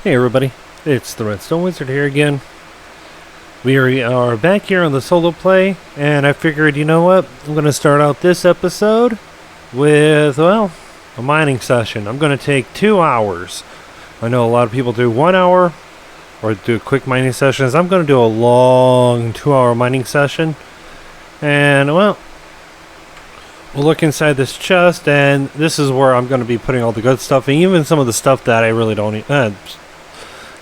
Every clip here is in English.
Hey everybody, it's the Redstone Wizard here again. We are back here on the solo play, and I figured, you know what, I'm going to start out this episode with, well, a mining session. I'm going to take 2 hours. I know a lot of people do 1 hour, or do quick mining sessions. I'm going to do a long 2-hour mining session, and, well, we'll look inside this chest, and this is where I'm going to be putting all the good stuff, and even some of the stuff that I really don't need.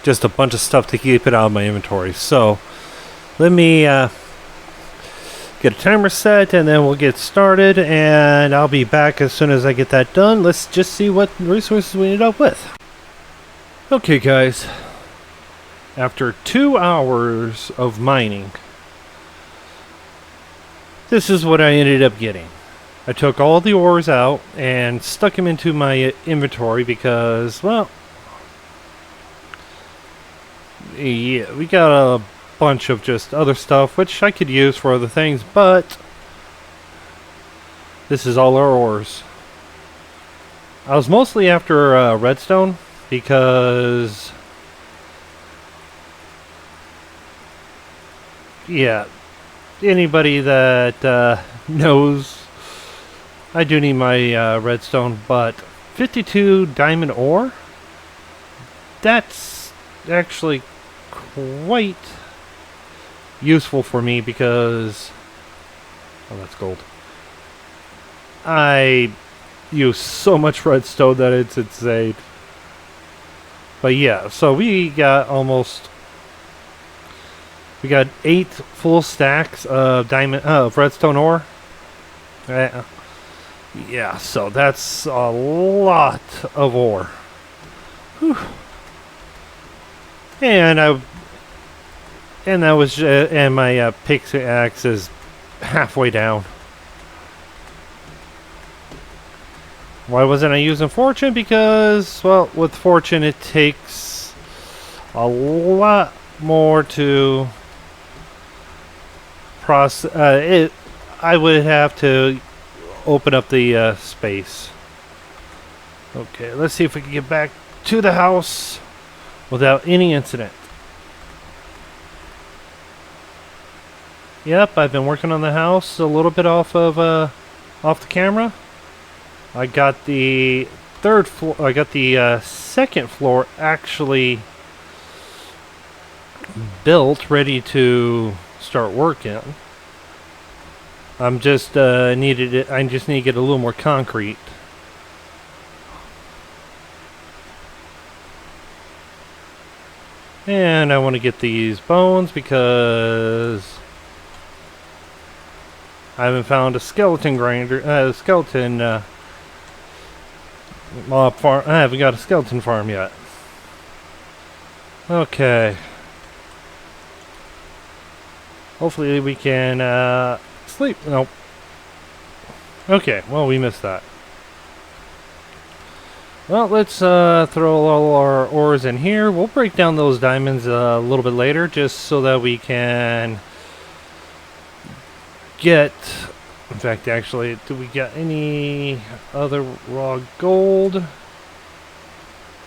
Just a bunch of stuff to keep it out of my inventory. So let me get a timer set, and then we'll get started, and I'll be back as soon as I get that done. Let's just see what resources we ended up with. Okay guys, after 2 hours of mining, this is what I ended up getting. I took all the ores out and stuck them into my inventory because, well, yeah, we got a bunch of just other stuff which I could use for other things, but this is all our ores. I was mostly after Redstone because, yeah, anybody that knows, I do need my Redstone, but 52 diamond ore, that's actually quite useful for me because, oh, that's gold. I use so much redstone that it's insane. But yeah, so we got 8 full stacks of redstone ore. Yeah, so that's a lot of ore. Whew. And my pickaxe is halfway down. Why wasn't I using fortune? Because, well, with fortune it takes a lot more to process. I would have to open up the space. Okay, let's see if we can get back to the house without any incident. Yep, I've been working on the house a little bit off the camera. I got the third floor. I got the second floor actually built, ready to start working. I just need to get a little more concrete. And I want to get these bones because I haven't found a skeleton grinder, farm. I haven't got a skeleton farm yet. Okay. Hopefully we can sleep. Nope. Okay, well, we missed that. Well, let's throw all our ores in here. We'll break down those diamonds a little bit later, just so that we can get... In fact, actually, do we get any other raw gold?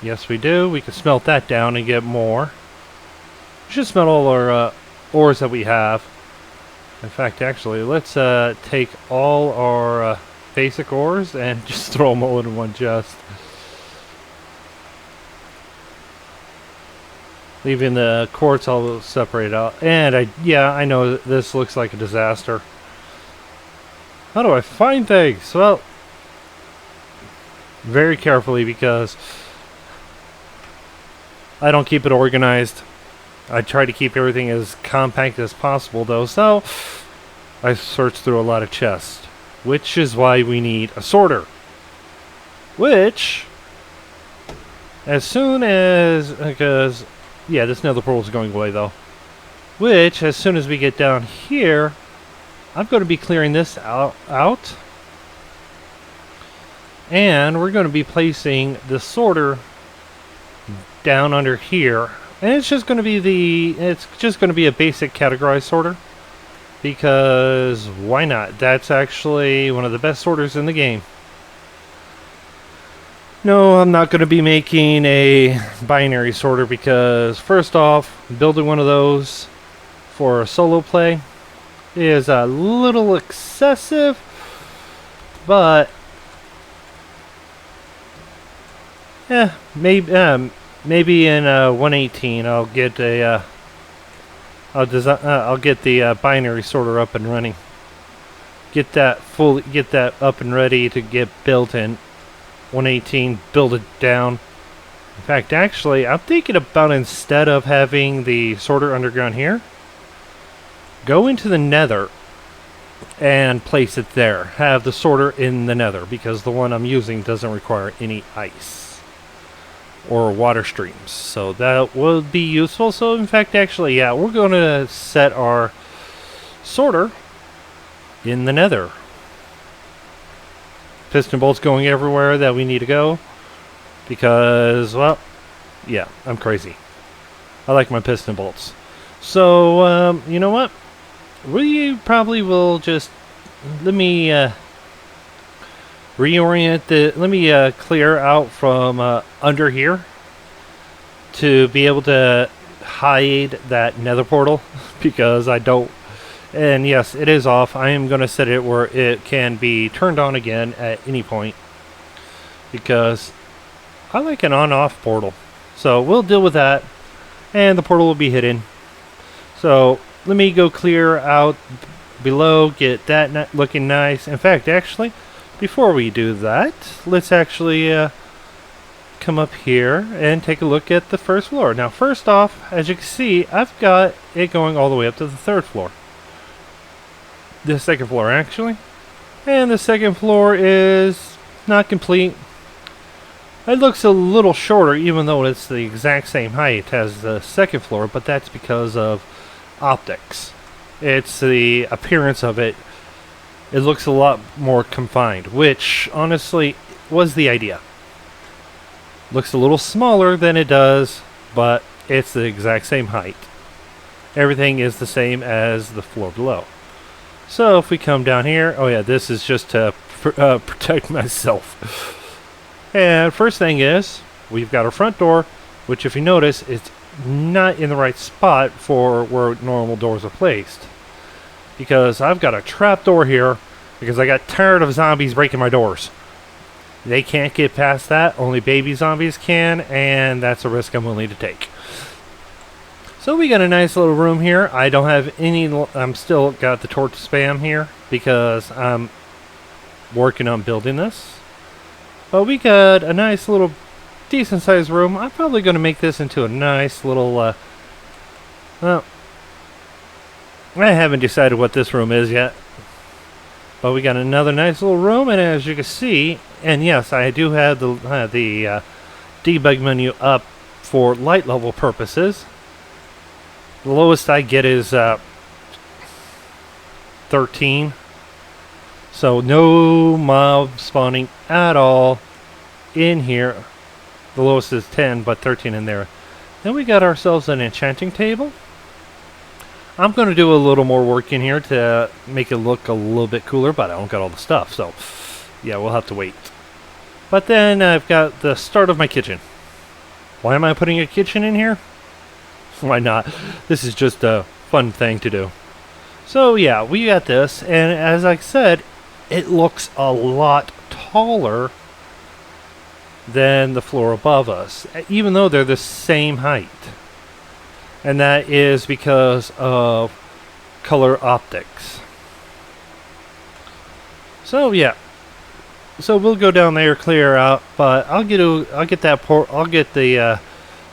Yes, we do. We can smelt that down and get more. We should smelt all our ores that we have. In fact, actually, let's take all our basic ores and just throw them all in one chest. Leaving the quartz all separated out. And I know this looks like a disaster. How do I find things? Well, very carefully, because I don't keep it organized. I try to keep everything as compact as possible, though, so I search through a lot of chests, which is why we need a sorter. Which, as soon as, because, yeah, this nether pearl is going away, though. Which, as soon as we get down here, I'm going to be clearing this out. And we're going to be placing the sorter down under here. And it's just going to be a basic categorized sorter. Because why not? That's actually one of the best sorters in the game. No, I'm not going to be making a binary sorter because, first off, building one of those for a solo play is a little excessive, but maybe in 118 I'll get a I'll get the binary sorter up and running. Get that up and ready to get built in 118. Build it down. In fact, actually, I'm thinking about, instead of having the sorter underground here, go into the nether and place it there. Have the sorter in the nether, because the one I'm using doesn't require any ice or water streams. So that would be useful. So in fact, actually, yeah, we're going to set our sorter in the nether. Piston bolts going everywhere that we need to go. Because, well, yeah, I'm crazy. I like my piston bolts. So, you know what? We probably will just... Let me reorient the... Let me clear out from under here to be able to hide that nether portal. Because I don't... And yes, it is off. I am going to set it where it can be turned on again at any point. Because I like an on-off portal. So we'll deal with that. And the portal will be hidden. So let me go clear out below. Get that looking nice. In fact, actually, before we do that, let's actually come up here and take a look at the first floor. Now, first off, as you can see, I've got it going all the way up to the third floor. The second floor, actually. And the second floor is not complete. It looks a little shorter, even though it's the exact same height as the second floor, but that's because of optics. It's the appearance of it. It looks a lot more confined, which honestly was the idea. Looks a little smaller than it does, but it's the exact same height. Everything is the same as the floor below. So if we come down here, oh yeah, this is just to protect myself. And first thing is, we've got our front door, which if you notice, it's not in the right spot for where normal doors are placed. Because I've got a trap door here, because I got tired of zombies breaking my doors. They can't get past that, only baby zombies can, and that's a risk I'm willing to take. So we got a nice little room here. I don't have any, I'm still got the torch spam here, because I'm working on building this. But we got a nice little decent sized room. I'm probably going to make this into a nice little, well, I haven't decided what this room is yet. But we got another nice little room, and as you can see, and yes, I do have the debug menu up for light level purposes. The lowest I get is 13. So no mob spawning at all in here. The lowest is 10, but 13 in there. Then we got ourselves an enchanting table. I'm going to do a little more work in here to make it look a little bit cooler, but I don't got all the stuff, so yeah, we'll have to wait. But then I've got the start of my kitchen. Why am I putting a kitchen in here? Why not? This is just a fun thing to do. So yeah, we got this, and as I said, it looks a lot taller than the floor above us, even though they're the same height. And that is because of color optics. So yeah, so we'll go down there, clear out, but I'll get the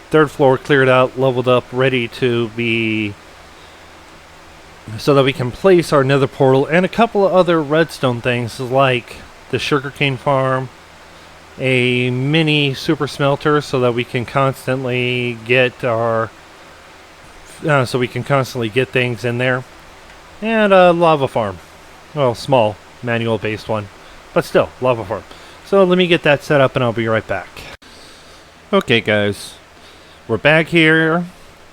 third floor cleared out, leveled up, ready to be, so that we can place our nether portal and a couple of other redstone things like the sugarcane farm, a mini super smelter so that we can constantly get our things in there, and a lava farm. Well, small manual based one, but still lava farm. So let me get that set up and I'll be right back. Okay guys, we're back here,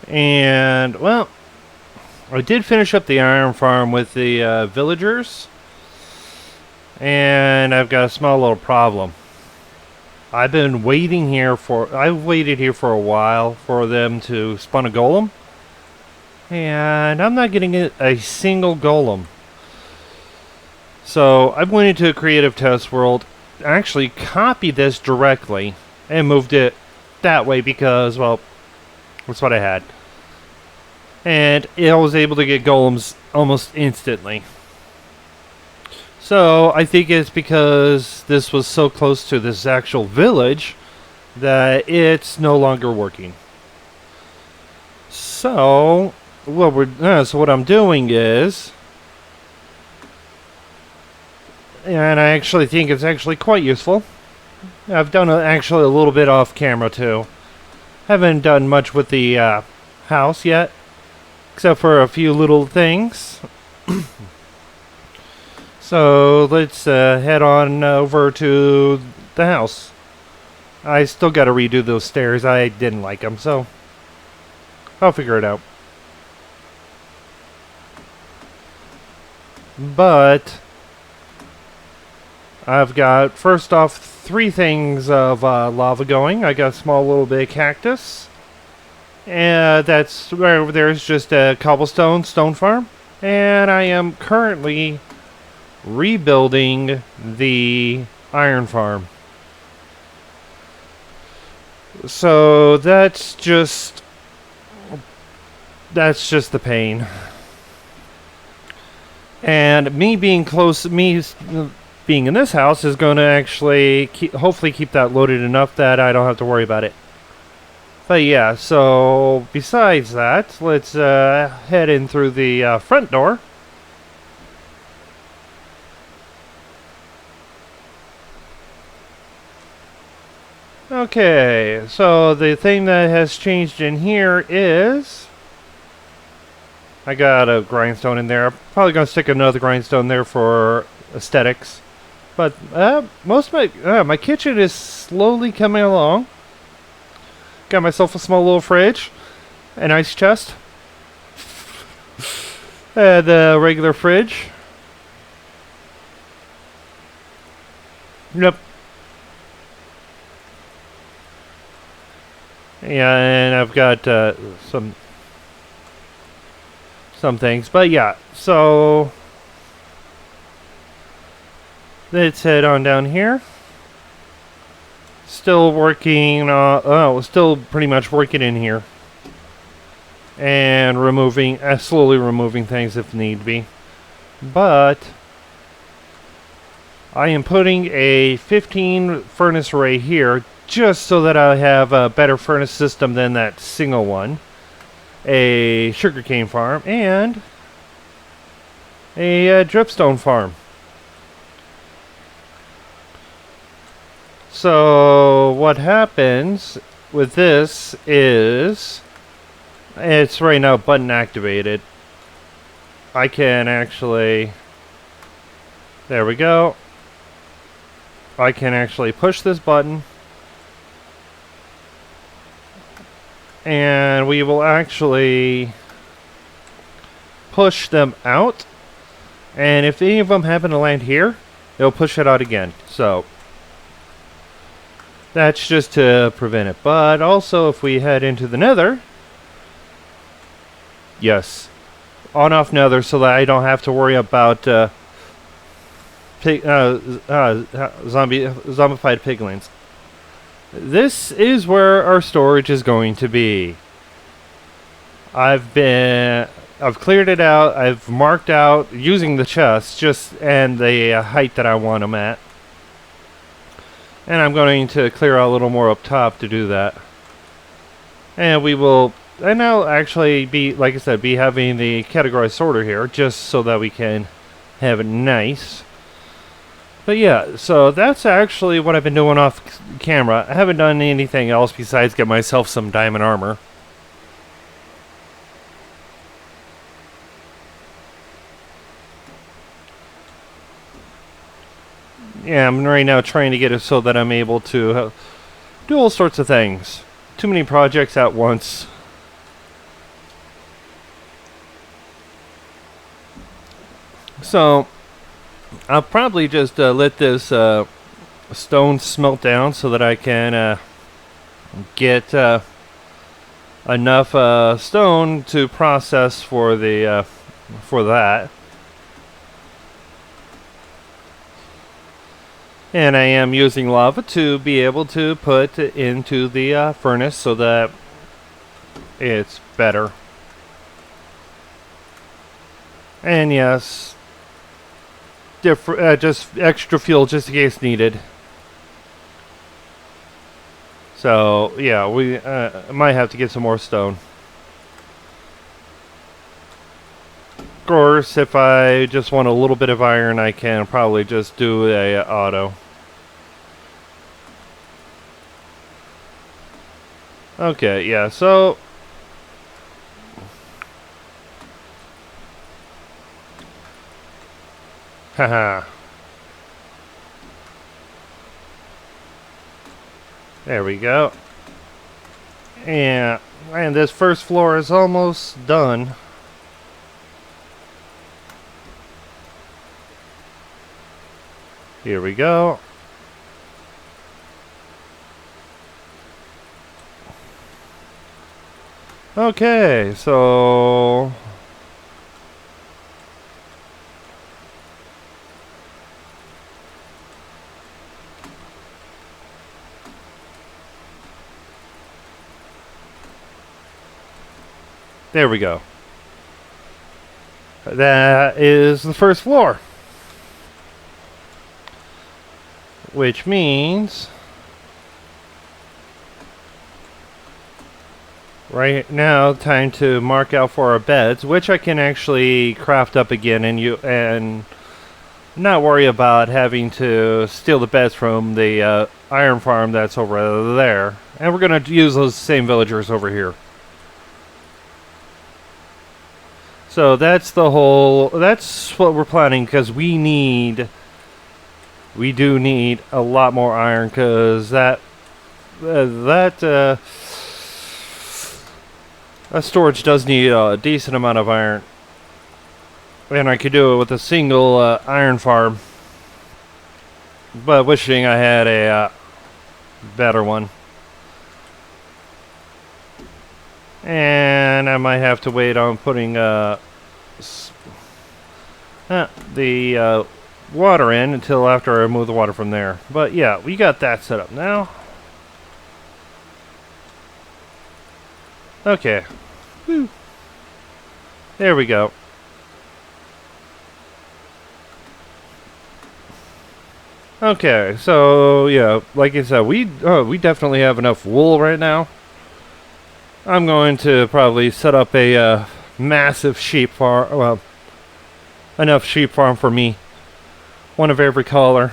and well, I did finish up the iron farm with the villagers, and I've got a small little problem. I've waited here for a while for them to spawn a golem. And I'm not getting a single golem. So I went into a creative test world, actually copied this directly, and moved it that way because, well, that's what I had. And I was able to get golems almost instantly. So I think it's because this was so close to this actual village that it's no longer working. So what I'm doing is, and I actually think it's actually quite useful. I've done actually a little bit off camera too. Haven't done much with the house yet, except for a few little things. So let's head on over to the house. I still got to redo those stairs. I didn't like them, so I'll figure it out. But I've got, first off, 3 things of lava going. I got a small little bit of cactus. And that's right over there is just a cobblestone stone farm. And I am currently rebuilding the iron farm. So that's just the pain. And me being in this house is going to actually hopefully keep that loaded enough that I don't have to worry about it. But yeah, so besides that, let's head in through the front door. Okay, so the thing that has changed in here is I got a grindstone in there. I'm probably going to stick another grindstone there for aesthetics. But most of my kitchen is slowly coming along. Got myself a small little fridge, an ice chest, and a regular fridge. Yep. Yeah, and I've got some things, but yeah. So let's head on down here. Still working. Still pretty much working in here, and slowly removing things if need be. But I am putting a 15 furnace array here, just so that I have a better furnace system than that single one. A sugarcane farm and a dripstone farm. So what happens with this is it's right now button activated. I can actually, there we go. I can actually push this button and we will actually push them out, and if any of them happen to land here, it'll push it out again. So that's just to prevent it. But also if we head into the nether, yes, on off nether, so that I don't have to worry about zombified piglins. This is where our storage is going to be. I've cleared it out. I've marked out using the chest and the height that I want them at. And I'm going to clear out a little more up top to do that. And I'll actually be, like I said, be having the categorized sorter here, just so that we can have it nice. But yeah, so that's actually what I've been doing off camera. I haven't done anything else besides get myself some diamond armor. Yeah, I'm right now trying to get it so that I'm able to do all sorts of things. Too many projects at once. So I'll probably just let this stone smelt down so that I can get enough stone to process for the for that. And I am using lava to be able to put into the furnace so that it's better. And yes, just extra fuel just in case needed. So yeah, we might have to get some more stone. Of course, if I just want a little bit of iron, I can probably just do a auto. Okay, yeah, so haha. There we go. And this first floor is almost done. Here we go. Okay, so there we go. That is the first floor. Which means right now time to mark out for our beds, which I can actually craft up again and not worry about having to steal the beds from the iron farm that's over there. And we're going to use those same villagers over here. So that's what we're planning, because we do need a lot more iron, because that storage does need a decent amount of iron. And I could do it with a single iron farm. But wishing I had a better one. And I might have to wait on putting the water in until after I remove the water from there. But yeah, we got that set up now. Okay. Woo. There we go. Okay, so yeah, like I said, we definitely have enough wool right now. I'm going to probably set up a massive sheep farm. Well, enough sheep farm for me. One of every color.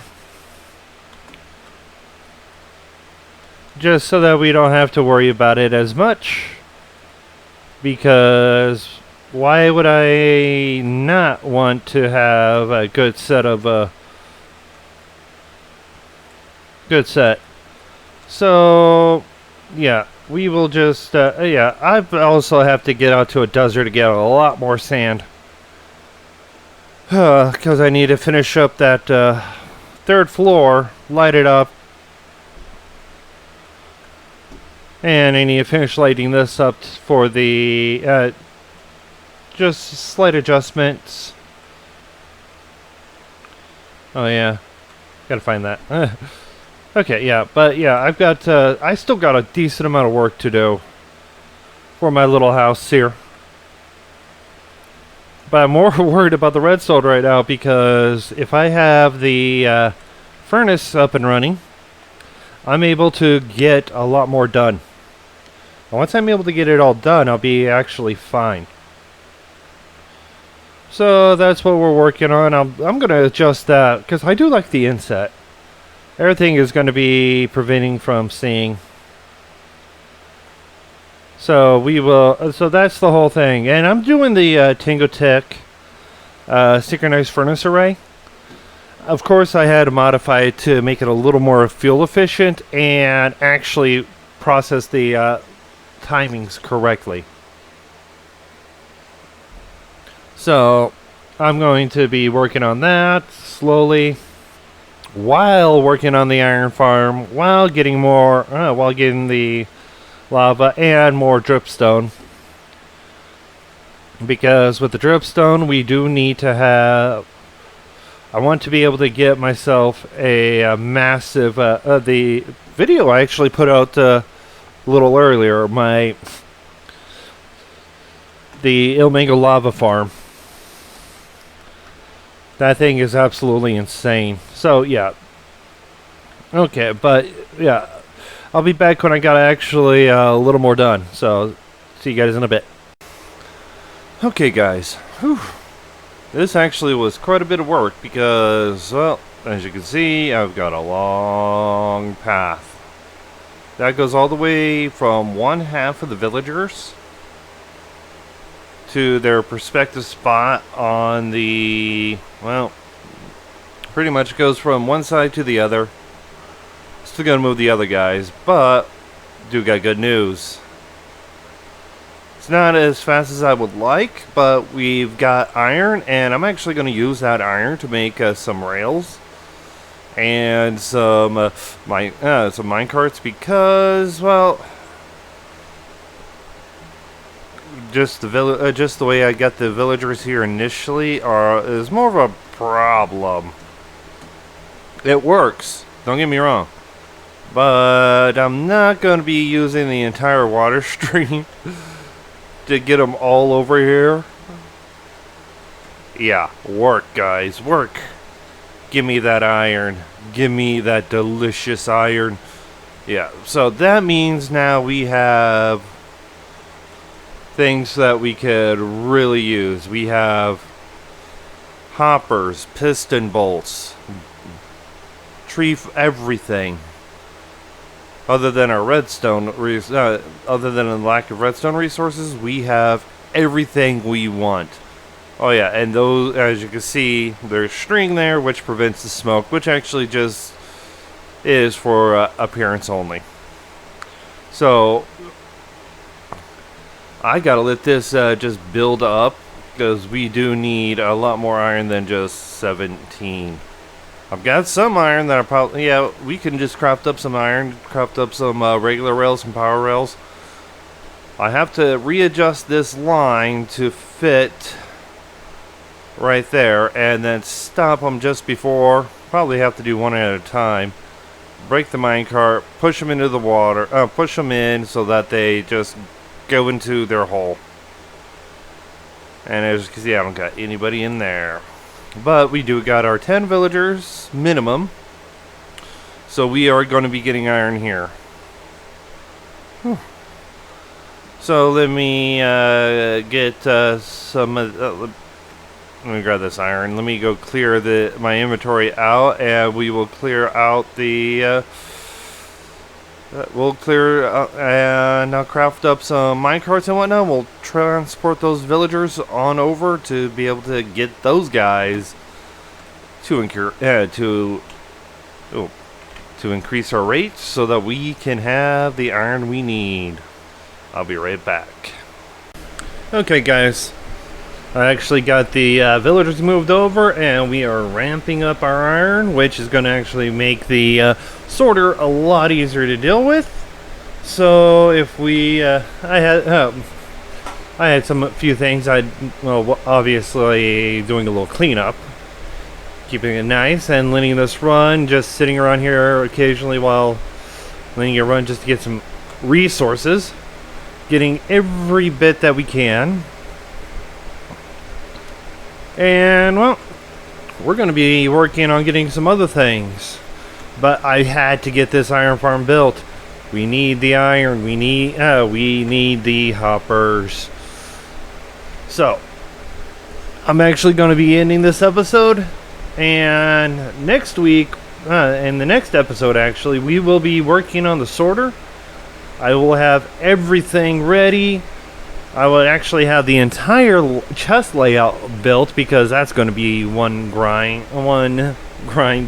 Just so that we don't have to worry about it as much. Because why would I not want to have a good set of good set? So yeah, we will just yeah, I also have to get out to a desert to get a lot more sand. Because I need to finish up that third floor, light it up. And I need to finish lighting this up for the just slight adjustments. Oh yeah, gotta find that. Okay, yeah, but yeah, I still got a decent amount of work to do for my little house here. But I'm more worried about the redstone right now, because if I have the furnace up and running, I'm able to get a lot more done. And once I'm able to get it all done, I'll be actually fine. So that's what we're working on. I'm going to adjust that, because I do like the inset. Everything is going to be preventing from seeing. So we will. So that's the whole thing, and I'm doing the Tango Tech synchronized furnace array. Of course, I had to modify it to make it a little more fuel efficient and actually process the timings correctly. So I'm going to be working on that slowly. while working on the iron farm, while getting while getting the lava and more dripstone. Because with the dripstone, we do need to have. I want to be able to get myself a massive. The video I actually put out a little earlier, the Ilmango lava farm. That thing is absolutely insane. So yeah. Okay, but yeah, I'll be back when I got actually a little more done. So see you guys in a bit. Okay, guys. Whew. This actually was quite a bit of work because, well, as you can see, I've got a long path. That goes all the way from one half of the villagers to their prospective spot on the, well, pretty much goes from one side to the other. Still gonna move the other guys, but do got good news. It's not as fast as I would like, but we've got iron, and I'm actually going to use that iron to make some rails and some mine carts because, well, just the way I got the villagers here initially is more of a problem. It works, don't get me wrong, but I'm not going to be using the entire water stream to get them all over here. Yeah, work, guys, work. Give me that iron. Give me that delicious iron. Yeah, so that means now we have things that we could really use. We have hoppers, piston bolts, everything. Other than our redstone, other than a lack of redstone resources, we have everything we want. Oh yeah, and those, as you can see, there's string there, which prevents the smoke, which actually just is for appearance only. So I gotta let this just build up, because we do need a lot more iron than just 17. I've got some iron that I probably, yeah, we can just craft up some iron, craft up some regular rails, some power rails. I have to readjust this line to fit right there, and then stop them just before. Probably have to do one at a time. Break the minecart, push them into the water, push them in so that they just go into their hole. And as you can see, I haven't got anybody in there. But we do got our 10 villagers minimum, so we are going to be getting iron here. Whew. So let me get some. Let me grab this iron. Let me go clear my inventory out, and we will clear out the. We'll clear and I'll craft up some minecarts and whatnot. We'll transport those villagers on over to be able to get those guys to increase our rates so that we can have the iron we need. I'll be right back. Okay, guys. I actually got the villagers moved over, and we are ramping up our iron, which is going to actually make the sorter a lot easier to deal with. So if we, I had a few things. Obviously doing a little cleanup, keeping it nice, and letting this run, just sitting around here occasionally while letting it run, just to get some resources, getting every bit that we can. And, well, we're going to be working on getting some other things. But I had to get this iron farm built. We need the iron. We need the hoppers. So, I'm actually going to be ending this episode. And next week, in the next episode, actually, we will be working on the sorter. I will have everything ready. I would actually have the entire chest layout built, because that's going to be one grind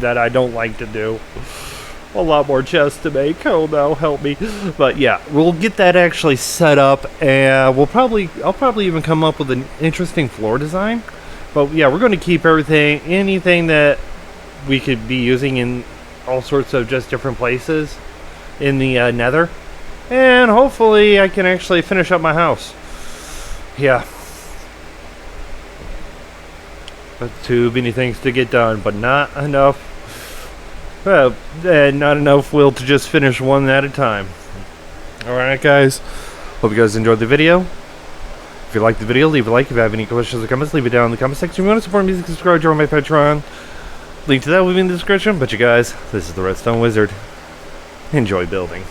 that I don't like to do. A lot more chests to make. Oh no, help me. But yeah, we'll get that actually set up, and I'll probably even come up with an interesting floor design. But yeah, we're going to keep anything that we could be using in all sorts of just different places in the nether. And hopefully I can actually finish up my house. Yeah. But too many things to get done, but not enough. Not enough will to just finish one at a time. Alright guys, hope you guys enjoyed the video. If you liked the video, leave a like. If you have any questions or comments, leave it down in the comment section. If you want to support music, subscribe, join my Patreon. Link to that will be in the description. But you guys, this is the Redstone Wizard. Enjoy building.